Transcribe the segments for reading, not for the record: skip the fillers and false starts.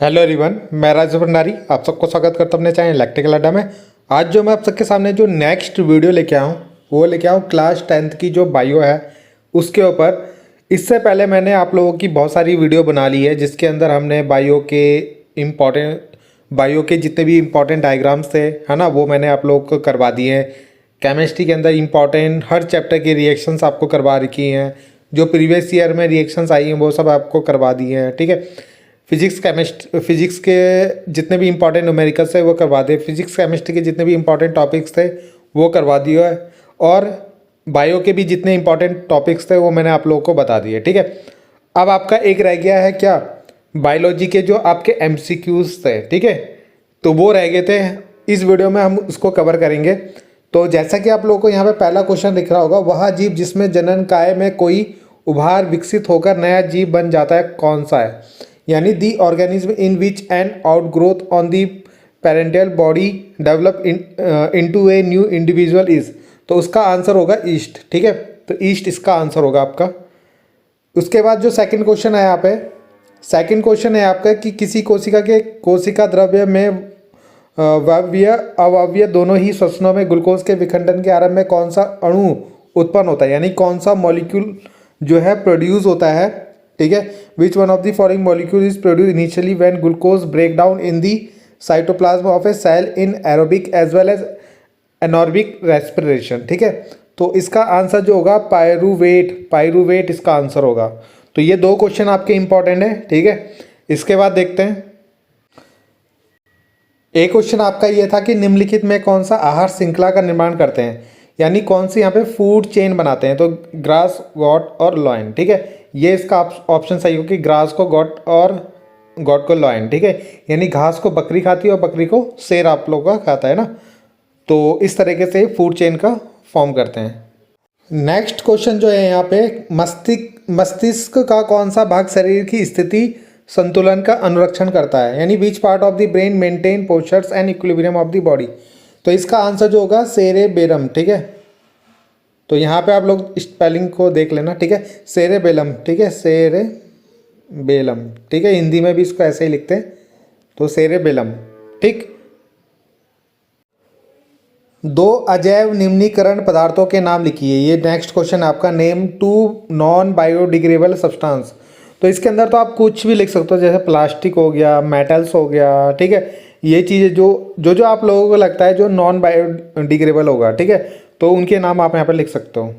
Hello everyone, मैं राजेश भंडारी आप सबको स्वागत करता हूं अपने चैनल इलेक्ट्रिकल अड्डा में। आज जो मैं आप सबके सामने जो नेक्स्ट वीडियो लेके आया हूं वो लेके आया हूं क्लास 10th की जो बायो है उसके ऊपर। इससे पहले मैंने आप लोगों की बहुत सारी वीडियो बना ली है जिसके अंदर हमने बायो के जितने भी इम्पोर्टेंट डायग्राम्स थे है ना, वो मैंने आप लोगों को करवा दिए हैं। केमिस्ट्री के अंदर इम्पॉर्टेंट हर चैप्टर की रिएक्शंस आपको करवा रखी हैं, जो प्रीवियस ईयर में रिएक्शंस आई हैं वो सब आपको करवा दिए हैं। ठीक है, फिजिक्स के जितने भी इंपॉर्टेंट न्यूमेरिकल्स है वो करवा दिए, फिजिक्स केमिस्ट्री के जितने भी इंपॉर्टेंट टॉपिक्स थे वो करवा दिए है, और बायो के भी जितने इंपॉर्टेंट टॉपिक्स थे वो मैंने आप लोगों को बता दिए। ठीक है, अब आपका एक रह गया है क्या, बायोलॉजी के जो आपके एमसीक्यूज थे। ठीक है, तो वो रह गए थे, इस वीडियो में हम उसको कवर करेंगे। तो जैसा कि आप लोगों को यहाँ पे पहला क्वेश्चन दिख रहा होगा, वह जीव जिसमें जनन काय में कोई उभार विकसित होकर नया जीव बन जाता है कौन सा है, यानी दी organism in which N outgrowth on the parental body develop into a new individual is. तो उसका आंसर होगा ईस्ट। ठीक है, तो ईस्ट इसका आंसर होगा आपका। उसके बाद जो सेकंड क्वेश्चन है यहाँ पे, सेकंड क्वेश्चन है आपका कि किसी कोशिका द्रव्य में वायव्य अवायवीय दोनों ही श्वसनों में ग्लूकोज के विखंडन के आरंभ में कौन सा अणु उत्पन्न होता है, यानी कौन सा मॉलिक्यूल जो है प्रोड्यूस होता है। ठीक है, which one of the following molecule is produce initially when glucose break down in the cytoplasm of a cell in aerobic as well as anaerobic respiration. ठीक है, तो इसका आंसर जो होगा पायरुवेट इसका आंसर होगा। तो ये दो क्वेश्चन आपके इंपॉर्टेंट है। ठीक है, इसके बाद देखते हैं, एक क्वेश्चन आपका ये था कि निम्नलिखित में कौन सा आहार श्रृंखला का निर्माण करते हैं, यानी कौन सी यहाँ पे फूड चेन बनाते हैं। तो ग्रास, गॉट और लॉइन। ठीक है, ये इसका ऑप्शन सही हो कि ग्रास को गॉट और गॉट को लॉइन। ठीक है, यानी घास को बकरी खाती है और बकरी को शेर आप लोगों का खाता है ना। तो इस तरीके से फूड चेन का फॉर्म करते हैं। नेक्स्ट क्वेश्चन जो है यहाँ पे, मस्तिष्क का कौन सा भाग शरीर की स्थिति संतुलन का अनुरक्षण करता है, यानी which part of the brain maintain postures and equilibrium of the body. तो इसका आंसर जो होगा सेरेबेलम। ठीक है, तो यहाँ पे आप लोग स्पेलिंग को देख लेना। ठीक है, सेरेबेलम। ठीक है, सेरेबेलम। ठीक है, हिंदी में भी इसको ऐसे ही लिखते हैं, तो सेरेबेलम। ठीक, दो अजैव निम्नीकरण पदार्थों के नाम लिखिए। ये नेक्स्ट क्वेश्चन आपका, name two non biodegradable substance. तो इसके अंदर तो आप कुछ भी लिख सकते हो, जैसे प्लास्टिक हो गया, मेटल्स हो गया। ठीक है, ये चीज़ें जो आप लोगों को लगता है जो नॉन बायोडिग्रेडेबल होगा। ठीक है, तो उनके नाम आप यहाँ पर लिख सकते हो।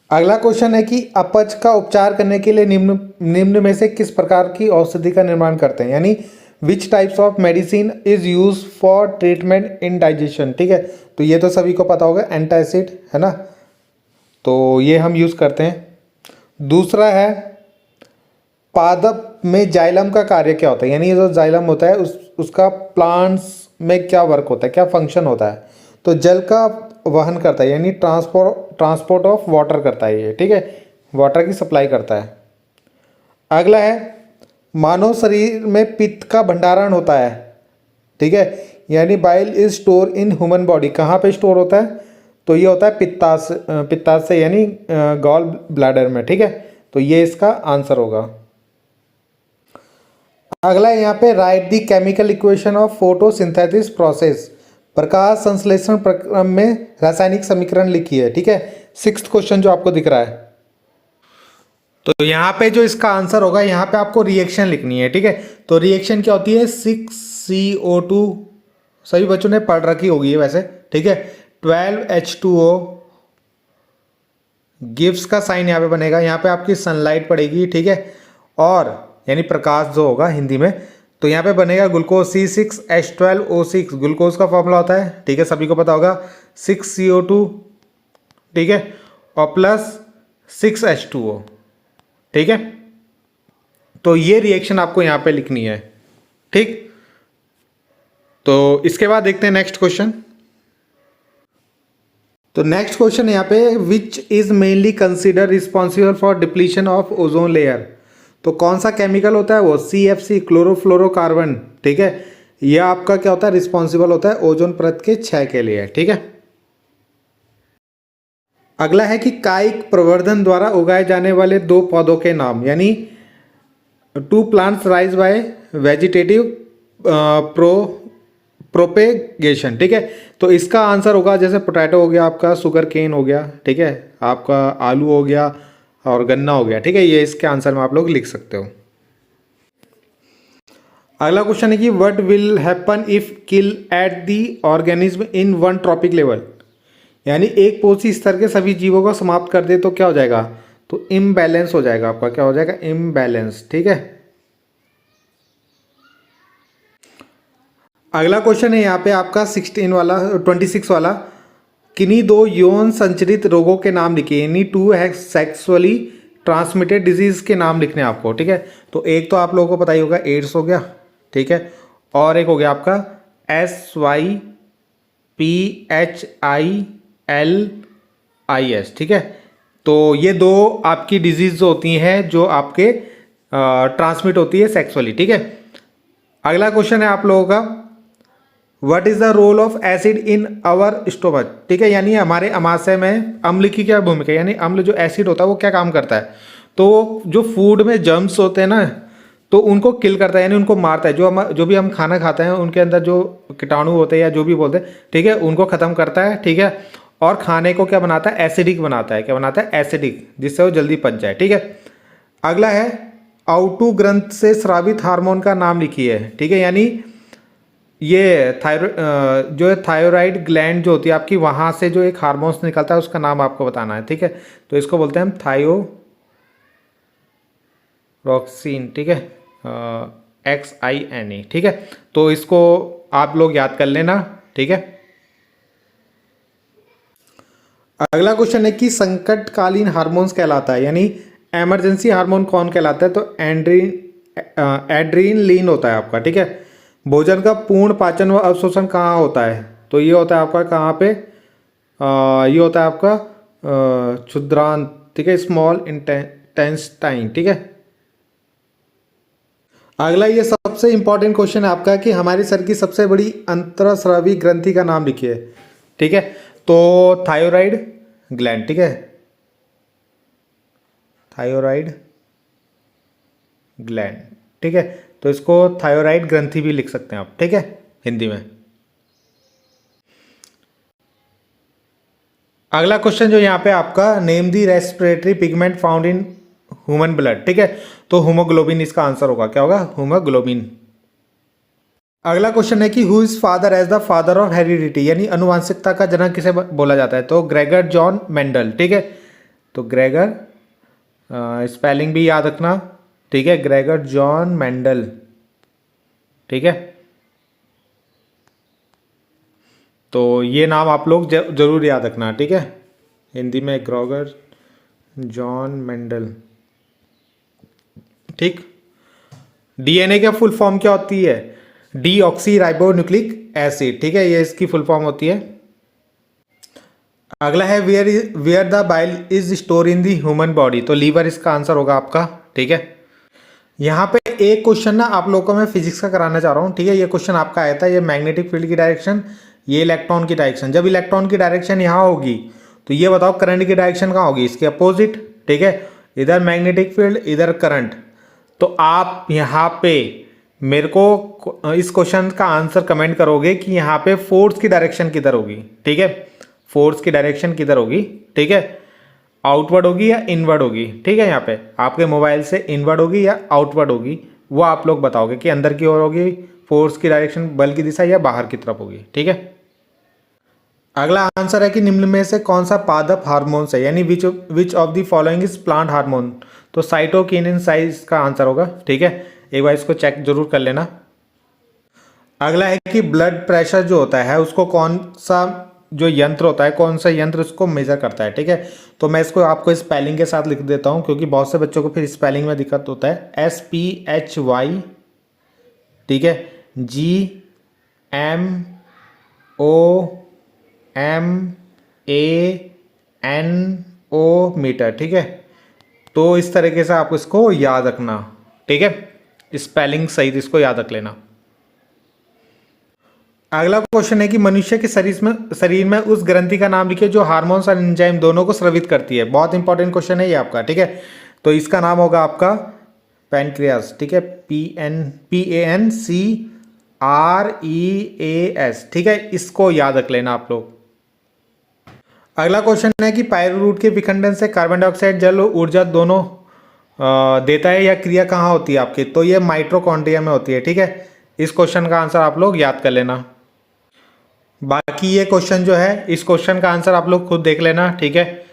अगला क्वेश्चन है कि अपच का उपचार करने के लिए निम्न में से किस प्रकार की औषधि का निर्माण करते हैं, यानी which types of medicine is use for treatment in digestion. ठीक है, तो ये तो सभी को पता होगा, एंटासिड है ना, तो ये हम यूज़ करते हैं। दूसरा है, पादप में जाइलम का कार्य क्या होता है, यानी ये जो जाइलम होता है उसका प्लांट्स में क्या वर्क होता है, क्या फंक्शन होता है। तो जल का वहन करता है, यानी ट्रांसपोर्ट ऑफ वाटर करता है ये। ठीक है, वाटर की सप्लाई करता है। अगला है, मानव शरीर में पित्त का भंडारण होता है। ठीक है, यानी bile is store in human body. कहाँ पे स्टोर होता है, तो ये होता है पित्ताशय यानी गॉल ब्लैडर में। ठीक है, तो ये इसका आंसर होगा। अगला है यहाँ पे, right the chemical equation of photosynthesis process. प्रकाश संश्लेषण प्रक्रिया में रासायनिक समीकरण लिखिए। ठीक है, सिक्स्थ क्वेश्चन जो आपको दिख रहा है, तो यहाँ पे जो इसका आंसर होगा, यहाँ पे आपको रिएक्शन लिखनी है। ठीक है, तो रिएक्शन क्या होती है, 6CO2, सभी बच्चों ने पढ़ रखी होगी है वैसे। ठीक है, 12H2O गिव्स का साइन यहाँ पे बनेगा, यहाँ पे आपकी सनलाइट पड़ेगी। ठीक है, और यानी प्रकाश जो होगा हिंदी में, तो यहाँ पे बनेगा ग्लूकोज C6H12O6। ग्लूकोज का फॉर्मूला होता है, ठीक है, सभी को पता होगा, 6CO2। ठीक है, और प्लस 6H2O। ठीक है, तो ये रिएक्शन आपको यहाँ पे लिखनी है। ठीक, तो इसके बाद देखते हैं नेक्स्ट क्वेश्चन। तो नेक्स्ट क्वेश्चन यहाँ पे, which is mainly consider responsible for depletion of ozone layer. तो कौन सा केमिकल होता है वो, CFC, क्लोरोफ्लोरोकार्बन। ठीक है, यह आपका क्या होता है, रिस्पॉन्सिबल होता है ओजोन परत के क्षय के लिए। ठीक है, अगला है कि कायिक प्रवर्धन द्वारा उगाए जाने वाले दो पौधों के नाम, यानी two plants raise by vegetative propagation, ठीक है। तो इसका आंसर होगा जैसे पोटैटो हो गया आपका, शुगर केन हो गया, ठीक है, आपका आलू हो गया और गन्ना हो गया, ठीक है। ये इसके आंसर में आप लोग लिख सकते हो। अगला क्वेश्चन है कि what will happen if kill at the organism in one trophic level, यानी एक पोषी स्तर के सभी जीवों को समाप्त कर दे तो क्या हो जाएगा, तो इम्बैलेंस हो जाएगा आपका, क्या हो जाएगा, इम्बैलेंस, ठीक है। अगला क्वेश्चन है यहाँ पे आपका 26 वाला, किन्हीं दो यौन संचरित रोगों के नाम लिखिए, यानी टू सेक्सुअली ट्रांसमिटेड डिजीज के नाम लिखने हैं आपको, ठीक है। तो एक तो आप लोगों को पता ही होगा एड्स हो गया, ठीक है, और एक हो गया आपका SYPHILIS, ठीक है। तो ये दो आपकी डिजीज होती हैं जो आपके ट्रांसमिट होती है सेक्सुअली, ठीक है। अगला क्वेश्चन है आप लोगों का, what is the role of acid in our stomach, ठीक है, यानी हमारे अमाशय में अम्ल की क्या भूमिका है, यानी अम्ल जो एसिड होता है वो क्या काम करता है, तो जो फूड में जर्म्स होते हैं ना, तो उनको किल करता है, यानी उनको मारता है, जो भी हम खाना खाते हैं उनके अंदर जो कीटाणु होते हैं या जो भी बोलते हैं, ठीक है, उनको खत्म करता है, ठीक है। और खाने को क्या बनाता है, एसिडिक बनाता है, क्या बनाता है, एसिडिक, जिससे वो जल्दी पच जाए, ठीक है। अगला है आउटू ग्रंथ से स्रावित हार्मोन का नाम लिखिए, ठीक है, यानी ये जो थायराइड ग्लैंड जो होती है आपकी, वहाँ से जो एक हार्मोन्स निकलता है उसका नाम आपको बताना है, ठीक है। तो इसको बोलते हैं हम थायोरॉक्सिन, ठीक है, XINE, ठीक है। तो इसको आप लोग याद कर लेना, ठीक है। अगला क्वेश्चन है कि संकटकालीन हार्मोन्स कहलाता है, यानी इमरजेंसी हार्मोन कौन कहलाता है, तो एड्रीनलिन होता है आपका, ठीक है। भोजन का पूर्ण पाचन व अवशोषण कहाँ होता है, तो ये होता है आपका कहाँ पे, ये होता है आपका क्षुद्रांत, ठीक है, स्मॉल इंटेस्टाइन, ठीक है। अगला ये सबसे इंपॉर्टेंट क्वेश्चन है आपका कि हमारे शरीर की सबसे बड़ी अंतःस्रावी ग्रंथि का नाम लिखिए, ठीक है। तो थायराइड ग्लैंड, ठीक है, थायराइड ग्लैंड, ठीक है। तो इसको थायराइड ग्रंथि भी लिख सकते हैं आप, ठीक है, हिंदी में। अगला क्वेश्चन जो यहाँ पे आपका, name the respiratory pigment found in human blood, ठीक है। तो हीमोग्लोबिन इसका आंसर होगा, क्या होगा, हीमोग्लोबिन। अगला क्वेश्चन है कि who is father as the father of heredity, यानी अनुवांशिकता का जनक किसे बोला जाता है, तो ग्रेगर जॉन मेंडल, ठीक है। तो ग्रेगर, स्पेलिंग भी याद रखना, ठीक है, ग्रेगर जॉन मेंडल, ठीक है। तो ये नाम आप लोग जरूर याद रखना, ठीक है, हिंदी में ग्रेगर जॉन मेंडल, ठीक। डीएनए का फुल फॉर्म क्या होती है, डीऑक्सी राइबोन्यूक्लिक एसिड, ठीक है, ये इसकी फुल फॉर्म होती है। अगला है where the bile is store in the human body, तो लीवर इसका आंसर होगा आपका, ठीक है। यहाँ पे एक क्वेश्चन ना आप लोगों को मैं फिजिक्स का कराना चाह रहा हूँ, ठीक है। ये क्वेश्चन आपका आया था, ये मैग्नेटिक फील्ड की डायरेक्शन, ये इलेक्ट्रॉन की डायरेक्शन, जब इलेक्ट्रॉन की डायरेक्शन यहाँ होगी तो ये बताओ करंट की डायरेक्शन कहाँ होगी, इसके अपोजिट, ठीक है। इधर मैग्नेटिक फील्ड, इधर करंट, तो आप यहाँ पे मेरे को इस क्वेश्चन का आंसर कमेंट करोगे कि यहाँ पे फोर्स की डायरेक्शन किधर होगी, ठीक है, फोर्स की डायरेक्शन किधर होगी, ठीक है, आउटवर्ड होगी या इनवर्ड होगी, ठीक है। यहाँ पे आपके मोबाइल से इनवर्ड होगी या आउटवर्ड होगी, वो आप लोग बताओगे कि अंदर की ओर होगी फोर्स की डायरेक्शन, बल की दिशा, या बाहर की तरफ होगी, ठीक है। अगला आंसर है कि निम्न में से कौन सा पादप हार्मोन है, यानी which of the following is plant hormone, तो साइटोकिनिन साइज का आंसर होगा, ठीक है। एक बार इसको चेक जरूर कर लेना। अगला है कि ब्लड प्रेशर जो होता है उसको कौन सा जो यंत्र होता है, कौन सा यंत्र उसको मेजर करता है, ठीक है। तो मैं इसको आपको स्पेलिंग के साथ लिख देता हूँ क्योंकि बहुत से बच्चों को फिर स्पेलिंग में दिक्कत होता है। SPHY, ठीक है, GMOMANO मीटर, ठीक है। तो इस तरीके से आप इसको याद रखना, ठीक है, स्पेलिंग सहित इसको याद रख लेना। अगला क्वेश्चन है कि मनुष्य के शरीर में उस ग्रंथि का नाम लिखिए जो हार्मोन्स और एंजाइम दोनों को स्रावित करती है। बहुत इंपॉर्टेंट क्वेश्चन है ये आपका, ठीक है। तो इसका नाम होगा आपका पैनक्रियास, ठीक है, PANCREAS, ठीक है, इसको याद रख लेना आप लोग। अगला क्वेश्चन है कि पायरोरूट के विखंडन से कार्बन डाइऑक्साइड जल और ऊर्जा दोनों देता है, या क्रिया कहाँ होती है आपकी, तो ये माइटोकॉन्ड्रिया में होती है, ठीक है। इस क्वेश्चन का आंसर आप लोग याद कर लेना। बाकी ये क्वेश्चन जो है, इस क्वेश्चन का आंसर आप लोग खुद देख लेना, ठीक है।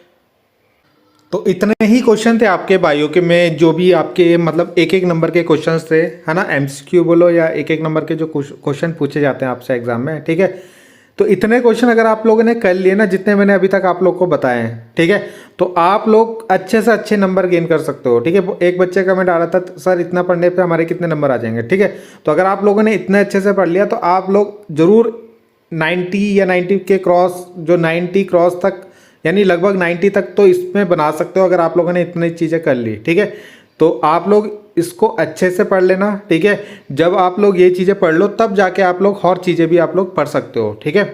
तो इतने ही क्वेश्चन थे आपके बायो के में, जो भी आपके मतलब एक एक नंबर के क्वेश्चंस थे, है ना, एमसीक्यू बोलो या एक एक नंबर के जो क्वेश्चन पूछे जाते हैं आपसे एग्जाम में, ठीक है। तो इतने क्वेश्चन अगर आप लोगों ने कर लिए ना, जितने मैंने अभी तक आप लोग को बताए हैं, ठीक है, तो आप लोग अच्छे से अच्छे नंबर गेन कर सकते हो, ठीक है। एक बच्चे कमेंट आ रहा था, सर इतना पढ़ने पे हमारे कितने नंबर आ जाएंगे, ठीक है। तो अगर आप लोगों ने इतने अच्छे से पढ़ लिया तो आप लोग जरूर 90 या 90 के क्रॉस, जो 90 क्रॉस तक यानी लगभग 90 तक तो इसमें बना सकते हो, अगर आप लोगों ने इतनी चीज़ें कर ली, ठीक है। तो आप लोग इसको अच्छे से पढ़ लेना, ठीक है। जब आप लोग ये चीज़ें पढ़ लो तब जाके आप लोग और चीज़ें भी आप लोग पढ़ सकते हो, ठीक है।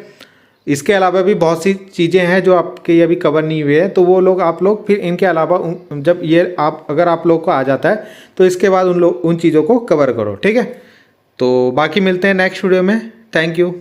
इसके अलावा भी बहुत सी चीज़ें हैं जो आपके अभी कवर नहीं हुए हैं, तो वो लोग आप लोग फिर इनके अलावा जब ये आप अगर आप लोग को आ जाता है तो इसके बाद उन चीज़ों को कवर करो, ठीक है। तो बाकी मिलते हैं नेक्स्ट वीडियो में। Thank you.